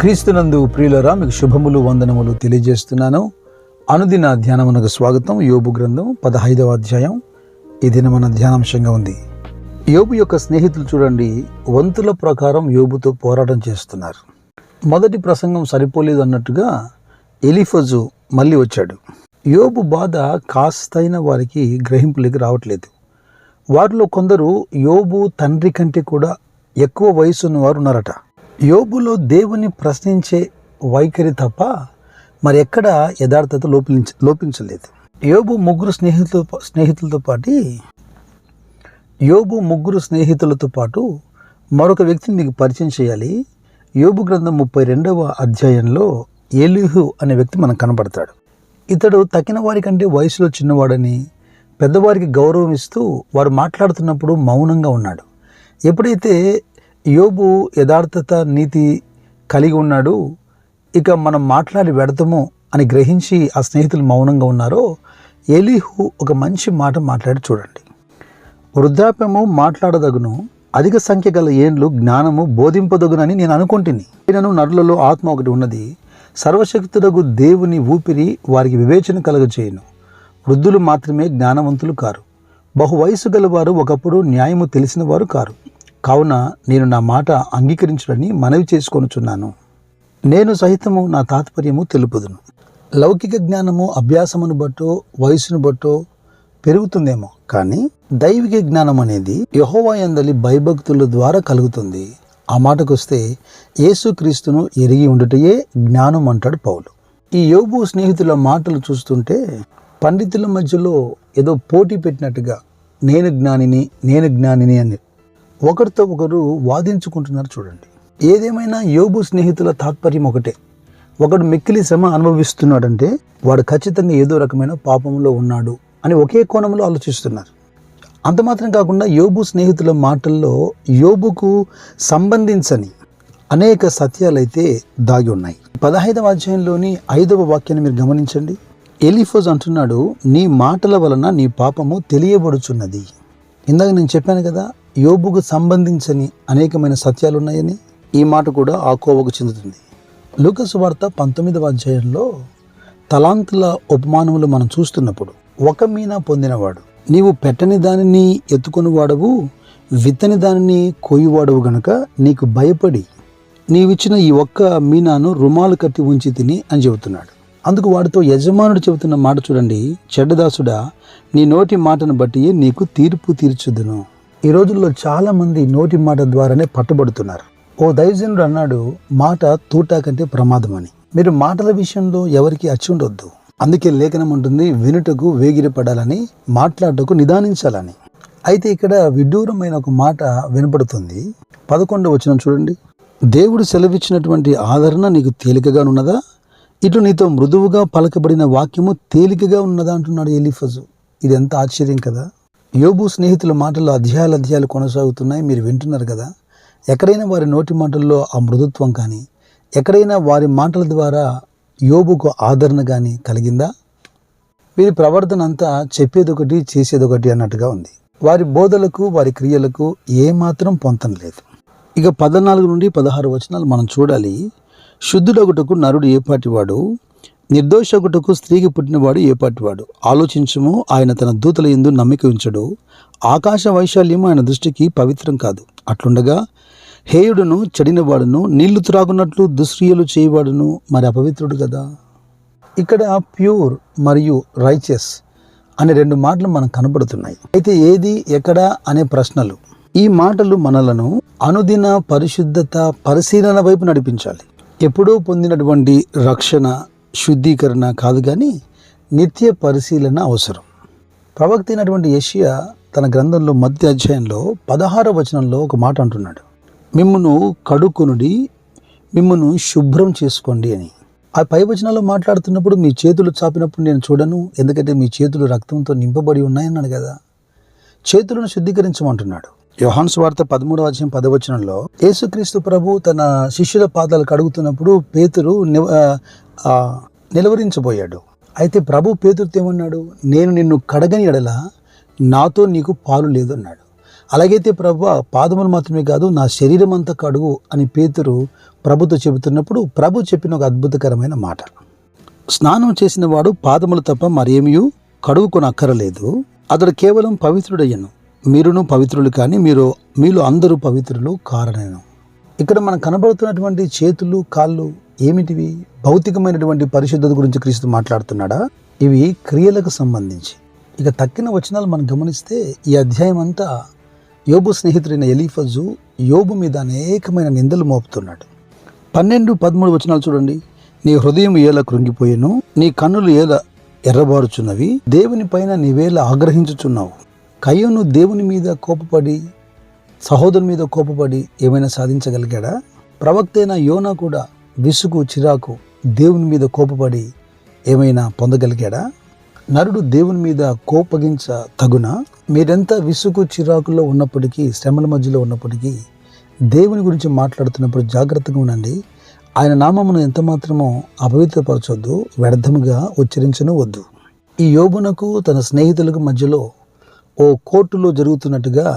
క్రీస్తునందు ప్రియులరా, మీకు శుభములు వందనములు తెలియజేస్తున్నాను. అనుదిన ధ్యానమునకు స్వాగతం. యోబు గ్రంథం 15వ అధ్యాయం ఈ దిన మన ధ్యానాంశంగా ఉంది. యోబు యొక్క స్నేహితులు చూడండి, వంతుల ప్రకారం యోబుతో పోరాటం చేస్తున్నారు. మొదటి ప్రసంగం సరిపోలేదు అన్నట్టుగా ఎలీఫజు మళ్ళీ వచ్చాడు. యోబు బాధ కాస్తైన వారికి గ్రహింపులోకి రావట్లేదు. వారిలో కొందరు యోబు తండ్రి కంటే కూడా ఎక్కువ వయసు ఉన్నవారు ఉన్నారట. యోబులో దేవుని ప్రశ్నించే వైఖరి తప్ప మరి ఎక్కడ యథార్థత లోపించలేదు. యోబు ముగ్గురు స్నేహితులతో పాటు మరొక వ్యక్తిని మీకు పరిచయం చేయాలి. యోబు గ్రంథం 32వ అధ్యాయంలో ఎలీహు అనే వ్యక్తి మనకు కనబడతాడు. ఇతడు తక్కిన వారి కంటే వయసులో చిన్నవాడని, పెద్దవారికి గౌరవం ఇస్తూ వారు మాట్లాడుతున్నప్పుడు మౌనంగా ఉన్నాడు. ఎప్పుడైతే యోబు యథార్థత నీతి కలిగి ఉన్నాడు, ఇక మనం మాట్లాడి వెడతాము అని గ్రహించి ఆ స్నేహితులు మౌనంగా ఉన్నారో, ఎలీహు ఒక మంచి మాట మాట్లాడి చూడండి. వృద్ధాప్యము మాట్లాడదగును, అధిక సంఖ్య గల ఏండ్లు జ్ఞానము బోధింపదగునని నేను అనుకుంటుని. నేను నరులలో ఆత్మ ఒకటి ఉన్నది, సర్వశక్తుడగు దేవుని ఊపిరి వారికి వివేచన కలుగజేయును. వృద్ధులు మాత్రమే జ్ఞానవంతులు కారు, బహు వయసు గలవారు ఒకప్పుడు న్యాయము తెలిసిన వారు కారు. కావున నేను నా మాట అంగీకరించుడని మనవి చేసుకొనుచున్నాను. నేను సహితము నా తాత్పర్యము తెలుపుదును. లౌకిక జ్ఞానము అభ్యాసమును బట్టో వయసును బట్టో పెరుగుతుందేమో, కానీ దైవిక జ్ఞానం అనేది యెహోవా యందలి భయభక్తుల ద్వారా కలుగుతుంది. ఆ మాటకొస్తే యేసుక్రీస్తును ఎరిగి ఉండుటయే జ్ఞానం అంటాడు పౌలు. ఈ యోబు స్నేహితుల మాటలు చూస్తుంటే పండితుల మధ్యలో ఏదో పోటీ పెట్టినట్టుగా నేను జ్ఞానిని అని ఒకరితో ఒకరు వాదించుకుంటున్నారు చూడండి. ఏదేమైనా యోబు స్నేహితుల తాత్పర్యం ఒకటే. ఒకడు మిక్కిలి శ్రమ అనుభవిస్తున్నాడంటే వాడు ఖచ్చితంగా ఏదో రకమైన పాపంలో ఉన్నాడు అని ఒకే కోణంలో ఆలోచిస్తున్నారు. అంత మాత్రం కాకుండా యోబు స్నేహితుల మాటల్లో యోబుకు సంబంధించని అనేక సత్యాలైతే దాగి ఉన్నాయి. 15వ అధ్యాయంలోని 5వ వాక్యాన్ని మీరు గమనించండి. ఎలీఫజ్ అంటున్నాడు, నీ మాటల వలన నీ పాపము తెలియబడుచున్నది. ఇందాక నేను చెప్పాను కదా, యోబుకు సంబంధించని అనేకమైన సత్యాలు ఉన్నాయని. ఈ మాట కూడా ఆ కోవకు చెందుతుంది. లూకా సువార్త 19వ అధ్యాయంలో తలాంతుల ఉపమానములు మనం చూస్తున్నప్పుడు, ఒక మీనా పొందినవాడు నీవు పెట్టని దానిని ఎత్తుకొని వాడవు, విత్తని దానిని కోయివాడవు గనుక నీకు భయపడి నీవిచ్చిన ఈ ఒక్క మీనాను రుమాలు కట్టి ఉంచి తిని అని చెబుతున్నాడు. అందుకు వాడితో యజమానుడు చెబుతున్న మాట చూడండి, చెడ్డదాసుడా, నీ నోటి మాటను బట్టి నీకు తీర్పు తీర్చుదును. ఈ రోజుల్లో చాలామంది నోటి మాట ద్వారానే పట్టుబడుతున్నారు. ఓ దైవజనుడు అన్నాడు, మాట తూటా కంటే ప్రమాదం అని. మీరు మాటల విషయంలో ఎవరికి అచ్చి ఉండొద్దు. అందుకే లేఖనం ఉంటుంది, వినుటకు వేగిరపడాలని, మాట్లాడటకు నిదానించాలని. అయితే ఇక్కడ విడ్డూరమైన ఒక మాట వినపడుతుంది. 11వ వచనం చూడండి. దేవుడు సెలవిచ్చినటువంటి ఆదరణ నీకు తేలికగా ఉన్నదా? ఇటు నీతో మృదువుగా పలకబడిన వాక్యము తేలికగా ఉన్నదా అంటున్నాడు ఎలీఫజు. ఇది ఎంత ఆశ్చర్యం కదా. యోబు స్నేహితుల మాటల్లో అధ్యాయాలు కొనసాగుతున్నాయి, మీరు వింటున్నారు కదా. ఎక్కడైనా వారి నోటి మాటల్లో ఆ మృదుత్వం కానీ, ఎక్కడైనా వారి మాటల ద్వారా యోబుకు ఆదరణ కానీ కలిగిందా? వీరి ప్రవర్తన అంతా చెప్పేదొకటి చేసేదొకటి అన్నట్టుగా ఉంది. వారి బోధలకు వారి క్రియలకు ఏమాత్రం పొంతం లేదు. ఇక 14 నుండి 16 వచనాలు మనం చూడాలి. శుద్ధుడొకటకు నరుడు ఏపాటివాడు, నిర్దోషొకటకు స్త్రీకి పుట్టినవాడు ఏపాటివాడు. ఆలోచించుము, ఆయన తన దూతల యందు నమ్మిక ఉంచడు. ఆకాశ వైశాల్యము ఆయన దృష్టికి పవిత్రం కాదు. అట్లుండగా హేయుడును చెడినవాడును నీళ్లు త్రాగున్నట్లు దుశ్క్రియలు చేయవాడును మరి అపవిత్రుడు కదా. ఇక్కడ ప్యూర్ మరియు రైచియస్ అనే 2 మాటలు మనకు కనబడుతున్నాయి. అయితే ఏది ఎక్కడ అనే ప్రశ్నలు, ఈ మాటలు మనలను అనుదిన పరిశుద్ధత పరిశీలన వైపు నడిపించాలి. ఎప్పుడో పొందినటువంటి రక్షణ శుద్ధీకరణ కాదు, కానీ నిత్య పరిశీలన అవసరం. ప్రవక్త అయినటువంటి యెషయా తన గ్రంథంలో మధ్య అధ్యాయంలో 16వ వచనంలో ఒక మాట అంటున్నాడు, మిమ్మును కడుక్కునుడి, మిమ్మును శుభ్రం చేసుకోండి అని. ఆ పై వచనాల్లో మాట్లాడుతున్నప్పుడు మీ చేతులు చాపినప్పుడు నేను చూడను, ఎందుకంటే మీ చేతులు రక్తంతో నింపబడి ఉన్నాయన్నాడు కదా. చేతులను శుద్ధీకరించమంటున్నాడు. యోహాను సువార్త 13వ అధ్యాయం 10వ వచనంలో యేసుక్రీస్తు ప్రభు తన శిష్యుల పాదాలు కడుగుతున్నప్పుడు పేతురు నిలవరించబోయాడు. అయితే ప్రభు పేతురుతో ఏమన్నాడు, నేను నిన్ను కడగని ఎడల నాతో నీకు పాలు లేదు అన్నాడు. అలాగైతే ప్రభువా, పాదములు మాత్రమే కాదు నా శరీరం అంతా కడుగు అని పేతురు ప్రభుతో చెబుతున్నప్పుడు ప్రభు చెప్పిన ఒక అద్భుతకరమైన మాట. స్నానం చేసిన వాడు పాదములు తప్ప మరేమీ కడుగుకొనక్కరలేదు, అతడు కేవలం పవిత్రుడయ్యను. మీరును పవిత్రులు కానీ మీలో అందరూ పవిత్రులు కారనేను. ఇక్కడ మనకు కనబడుతున్నటువంటి చేతులు కాళ్ళు ఏమిటివి? భౌతికమైనటువంటి పరిశుద్ధత గురించి క్రీస్తు మాట్లాడుతున్నాడా? ఇవి క్రియలకు సంబంధించి. ఇక తక్కిన వచనాలు మనం గమనిస్తే ఈ అధ్యాయం అంతా యోబు స్నేహితుడైన ఎలీఫజు యోబు మీద అనేకమైన నిందలు మోపుతున్నాడు. 12-13 వచనాలు చూడండి. నీ హృదయం ఏల కృంగిపోయేను, నీ కన్నులు ఏల ఎర్రబారుచున్నవి, దేవుని పైన నీవేలా ఆగ్రహించుచున్నావు. కయ్యోను దేవుని మీద కోపపడి సహోదరుని మీద కోపపడి ఏమైనా సాధించగలిగాడా? ప్రవక్త అయిన యోనా కూడా విసుగు చిరాకు దేవుని మీద కోపపడి ఏమైనా పొందగలిగాడా? నరుడు దేవుని మీద కోపగించ తగునా? మీరెంత విసుగు చిరాకుల్లో ఉన్నప్పటికీ, శ్రమల మధ్యలో ఉన్నప్పటికీ దేవుని గురించి మాట్లాడుతున్నప్పుడు జాగ్రత్తగా ఉండండి. ఆయన నామమును ఎంత మాత్రమో అపవిత్రపరచొద్దు, వ్యర్థముగా ఉచ్చరించను వద్దు. ఈ యోబునకు తన స్నేహితులకు మధ్యలో ఓ కోర్టులో జరుగుతున్నట్టుగా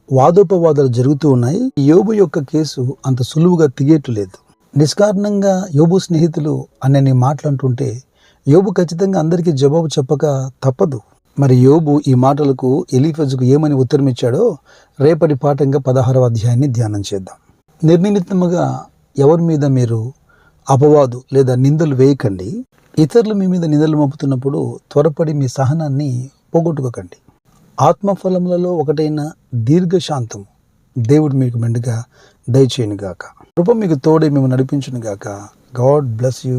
వాదోపవాదాలు జరుగుతూ ఉన్నాయి. యోబు యొక్క కేసు అంత సులువుగా తిగేట్లేదు. నిష్కారణంగా యోబు స్నేహితులు అనే మాటలంటుంటే యోబు ఖచ్చితంగా అందరికీ జవాబు చెప్పక తప్పదు. మరి యోబు ఈ మాటలకు ఎలీఫజుకు ఏమని ఉత్తరం ఇచ్చాడో రేపటి పాఠంగా 16వ అధ్యాయాన్ని ధ్యానం చేద్దాం. నిర్నిమిత్తముగా ఎవరి మీద మీరు అపవాదు లేదా నిందలు వేయకండి. ఇతరులు మీ మీద నిందలు మోపుతున్నప్పుడు త్వరపడి మీ సహనాన్ని పోగొట్టుకోకండి. ఆత్మఫలములలో ఒకటైన దీర్ఘశాంతము దేవుడు మీకు మెండుగా దయచేయునుగాక. కృప మీకు తోడే మేము నడిపించునుగాక. God bless you.